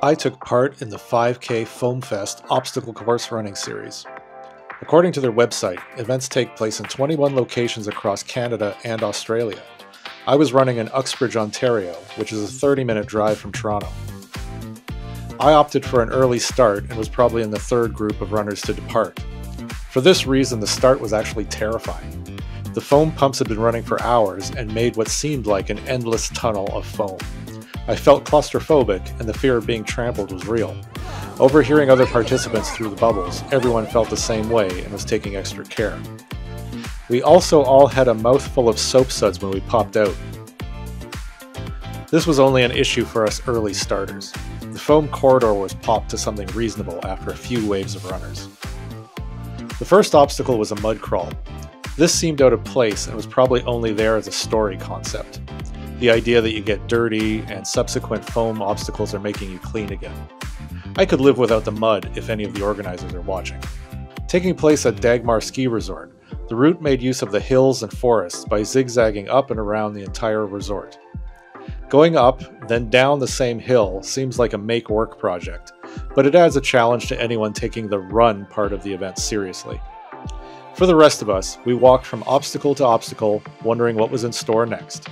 I took part in the 5K Foam Fest obstacle course running series. According to their website, events take place in 21 locations across Canada and Australia. I was running in Uxbridge, Ontario, which is a 30-minute drive from Toronto. I opted for an early start and was probably in the third group of runners to depart. For this reason, the start was actually terrifying. The foam pumps had been running for hours and made what seemed like an endless tunnel of foam. I felt claustrophobic, and the fear of being trampled was real. Overhearing other participants through the bubbles, everyone felt the same way and was taking extra care. We also all had a mouthful of soap suds when we popped out. This was only an issue for us early starters. The foam corridor was popped to something reasonable after a few waves of runners. The first obstacle was a mud crawl. This seemed out of place and was probably only there as a story concept. The idea that you get dirty and subsequent foam obstacles are making you clean again. I could live without the mud if any of the organizers are watching. Taking place at Dagmar Ski Resort, the route made use of the hills and forests by zigzagging up and around the entire resort. Going up, then down the same hill seems like a make-work project, but it adds a challenge to anyone taking the run part of the event seriously. For the rest of us, we walked from obstacle to obstacle, wondering what was in store next.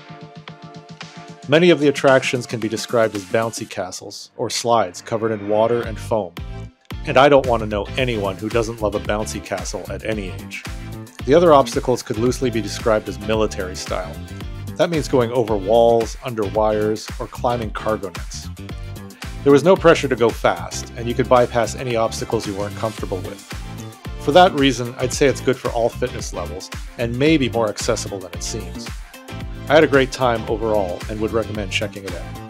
Many of the attractions can be described as bouncy castles, or slides covered in water and foam. And I don't want to know anyone who doesn't love a bouncy castle at any age. The other obstacles could loosely be described as military style. That means going over walls, under wires, or climbing cargo nets. There was no pressure to go fast, and you could bypass any obstacles you weren't comfortable with. For that reason, I'd say it's good for all fitness levels, and maybe more accessible than it seems. I had a great time overall and would recommend checking it out.